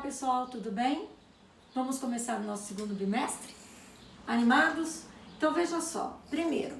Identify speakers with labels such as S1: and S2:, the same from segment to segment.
S1: pessoal, tudo bem? Vamos começar o nosso segundo bimestre? Animados? Então veja só, primeiro,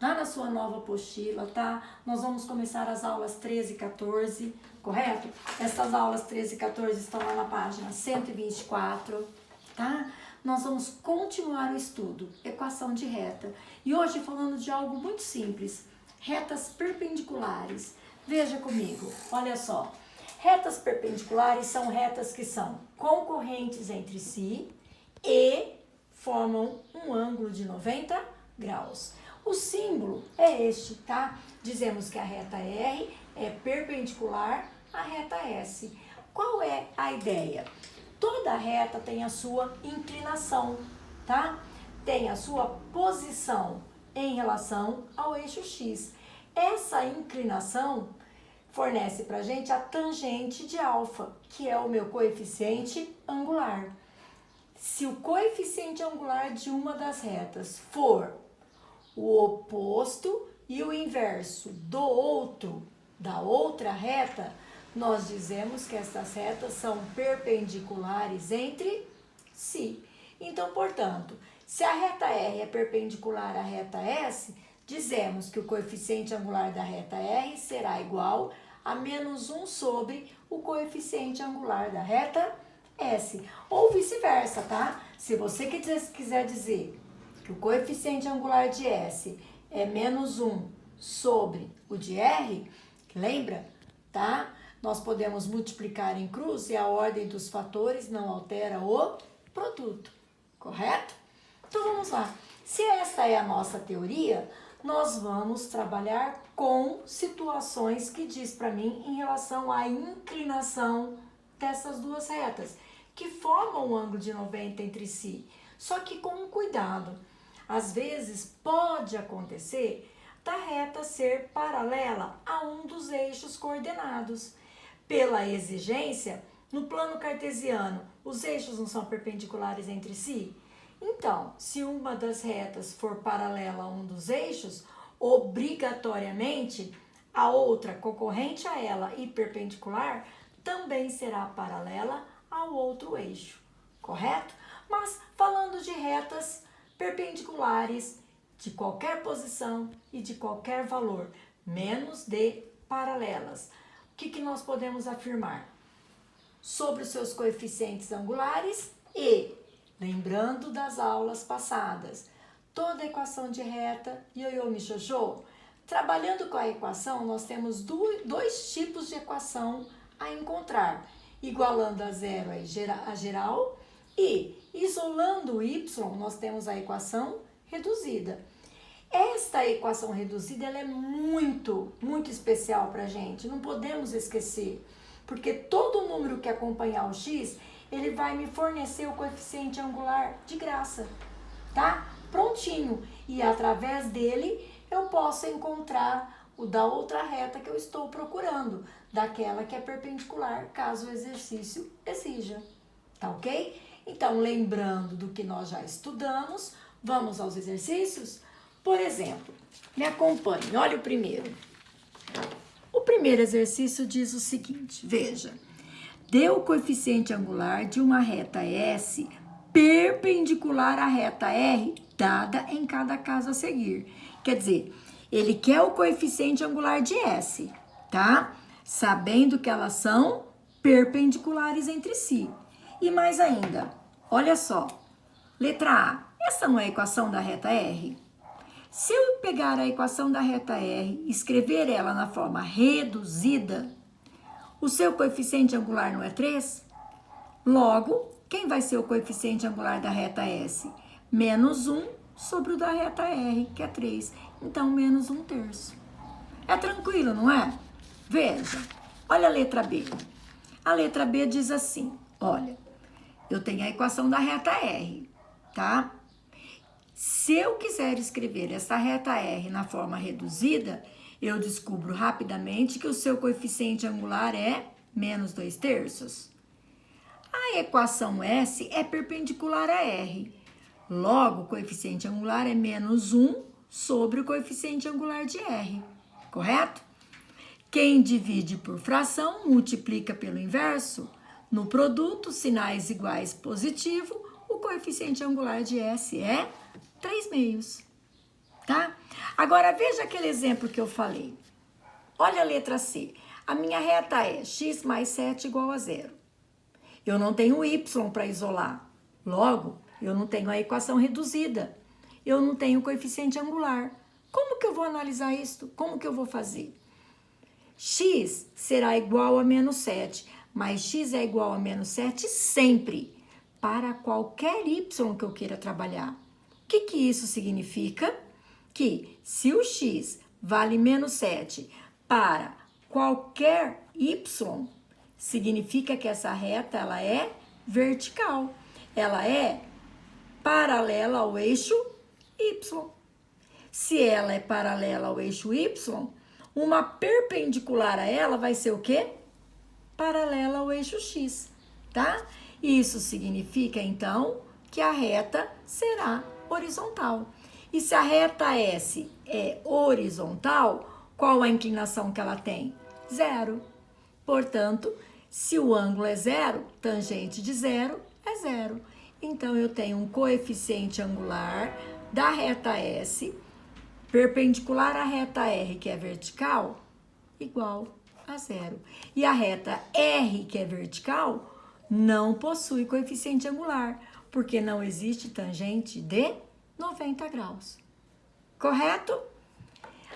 S1: lá na sua nova apostila, tá? Nós vamos começar as aulas 13 e 14, correto? Essas aulas 13 e 14 estão lá na página 124, tá? Nós vamos continuar o estudo, equação de reta. E hoje falando de algo muito simples, retas perpendiculares. Veja comigo, olha só. Retas perpendiculares são retas que são concorrentes entre si e formam um ângulo de 90 graus. O símbolo é este, tá? Dizemos que a reta R é perpendicular à reta S. Qual é a ideia? Toda reta tem a sua inclinação, tá? Tem a sua posição em relação ao eixo X. Essa inclinação fornece para a gente a tangente de alfa, que é o meu coeficiente angular. Se o coeficiente angular de uma das retas for o oposto e o inverso da outra reta, nós dizemos que essas retas são perpendiculares entre si. Então, portanto, se a reta R é perpendicular à reta S, dizemos que o coeficiente angular da reta R será igual a menos 1 sobre o coeficiente angular da reta S. Ou vice-versa, tá? Se você quiser dizer que o coeficiente angular de S é menos 1 sobre o de R, lembra, tá? Nós podemos multiplicar em cruz e a ordem dos fatores não altera o produto, correto? Então vamos lá. Se essa é a nossa teoria, nós vamos trabalhar com situações que diz para mim em relação à inclinação dessas duas retas, que formam um ângulo de 90 entre si. Só que com cuidado. Às vezes pode acontecer da reta ser paralela a um dos eixos coordenados. Pela exigência, no plano cartesiano, os eixos não são perpendiculares entre si? Então, se uma das retas for paralela a um dos eixos, obrigatoriamente a outra concorrente a ela e perpendicular também será paralela ao outro eixo, correto? Mas falando de retas perpendiculares de qualquer posição e de qualquer valor, menos de paralelas, o que nós podemos afirmar? Sobre os seus coeficientes angulares e, lembrando das aulas passadas, toda equação de reta, ioiô michojô, trabalhando com a equação, nós temos dois tipos de equação a encontrar, igualando a zero a geral e isolando o y, nós temos a equação reduzida. Esta equação reduzida ela é muito especial para a gente, não podemos esquecer, porque todo número que acompanhar o x, ele vai me fornecer o coeficiente angular de graça, tá? Prontinho. E através dele eu posso encontrar o da outra reta que eu estou procurando, daquela que é perpendicular, caso o exercício exija, tá ok? Então, lembrando do que nós já estudamos, vamos aos exercícios? Por exemplo, me acompanhe, olha o primeiro. O primeiro exercício diz o seguinte, veja. Dê o coeficiente angular de uma reta S perpendicular à reta R, dada em cada caso a seguir. Quer dizer, ele quer o coeficiente angular de S, tá? Sabendo que elas são perpendiculares entre si. E mais ainda, olha só, letra A, essa não é a equação da reta R? Se eu pegar a equação da reta R e escrever ela na forma reduzida, o seu coeficiente angular não é 3? Logo, quem vai ser o coeficiente angular da reta S? Menos 1 sobre o da reta R, que é 3. Então, menos 1/3. É tranquilo, não é? Veja, olha a letra B. A letra B diz assim, olha, eu tenho a equação da reta R, tá? Se eu quiser escrever essa reta R na forma reduzida, eu descubro rapidamente que o seu coeficiente angular é menos 2/3. A equação S é perpendicular a R. Logo, o coeficiente angular é menos 1 sobre o coeficiente angular de R, correto? Quem divide por fração multiplica pelo inverso. No produto, sinais iguais positivo, o coeficiente angular de S é 3/2, tá? Agora, veja aquele exemplo que eu falei. Olha a letra C. A minha reta é x mais 7 igual a 0. Eu não tenho y para isolar. Logo, eu não tenho a equação reduzida. Eu não tenho o coeficiente angular. Como que eu vou analisar isso? Como que eu vou fazer? X será igual a menos 7, mas x é igual a menos 7 sempre, para qualquer y que eu queira trabalhar. O que isso significa? Que se o x vale menos 7 para qualquer y, significa que essa reta ela é vertical. Ela é paralela ao eixo y. Se ela é paralela ao eixo y, uma perpendicular a ela vai ser o quê? Paralela ao eixo x, tá? Isso significa, então, que a reta será horizontal. E se a reta S é horizontal, qual a inclinação que ela tem? 0. Portanto, se o ângulo é 0, tangente de 0 é 0. Então, eu tenho um coeficiente angular da reta S perpendicular à reta R, que é vertical, igual a 0. E a reta R, que é vertical, não possui coeficiente angular, porque não existe tangente de 90 graus. Correto?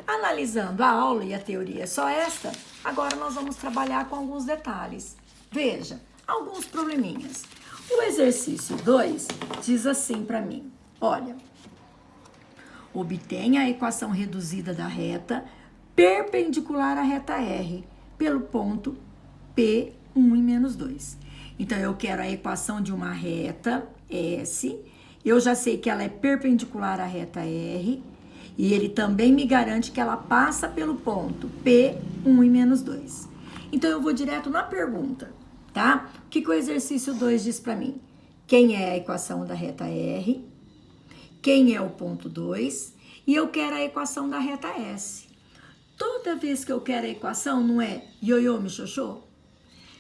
S1: Analisando a aula, e a teoria é só esta, agora nós vamos trabalhar com alguns detalhes. Veja, alguns probleminhas. O exercício 2 diz assim para mim, olha, obtenha a equação reduzida da reta perpendicular à reta R pelo ponto P1 e menos 2. Então, eu quero a equação de uma reta S. Eu já sei que ela é perpendicular à reta R. E ele também me garante que ela passa pelo ponto P1 e menos 2. Então, eu vou direto na pergunta, tá? O que o exercício 2 diz para mim? Quem é a equação da reta R? Quem é o ponto 2? E eu quero a equação da reta S. Toda vez que eu quero a equação, não é ioiô, michôchô?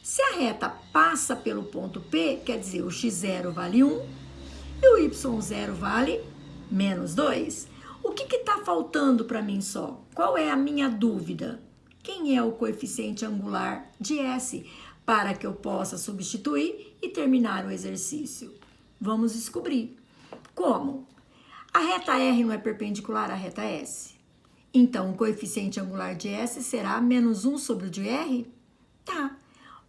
S1: Se a reta passa pelo ponto P, quer dizer, o x0 vale 1 e o y0 vale menos 2. O que está faltando para mim só? Qual é a minha dúvida? Quem é o coeficiente angular de S para que eu possa substituir e terminar o exercício? Vamos descobrir. Como? A reta R não é perpendicular à reta S? Então, o coeficiente angular de S será menos 1 sobre o de R? Tá.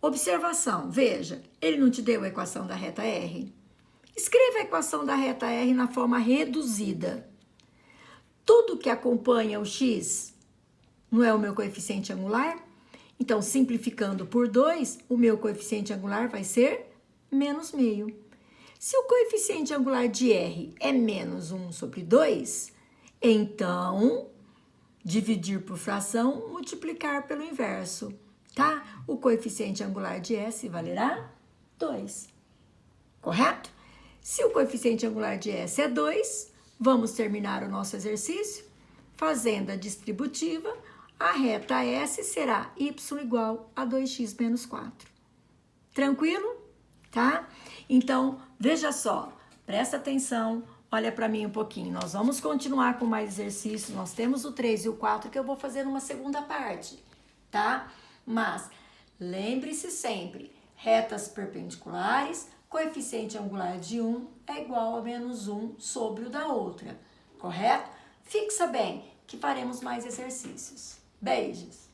S1: Observação, veja, ele não te deu a equação da reta R? Escreva a equação da reta R na forma reduzida. Tudo que acompanha o x não é o meu coeficiente angular? Então, simplificando por 2, o meu coeficiente angular vai ser menos meio. Se o coeficiente angular de R é menos 1 sobre 2, então, dividir por fração, multiplicar pelo inverso, tá? O coeficiente angular de S valerá 2, correto? Se o coeficiente angular de S é 2, vamos terminar o nosso exercício fazendo a distributiva. A reta S será y igual a 2x menos 4. Tranquilo? Tá? Então, veja só, presta atenção, olha para mim um pouquinho. Nós vamos continuar com mais exercícios. Nós temos o 3 e o 4 que eu vou fazer numa segunda parte, tá? Mas lembre-se sempre, retas perpendiculares, coeficiente angular de um é igual a menos 1 sobre o da outra, correto? Fixa bem que faremos mais exercícios. Beijos!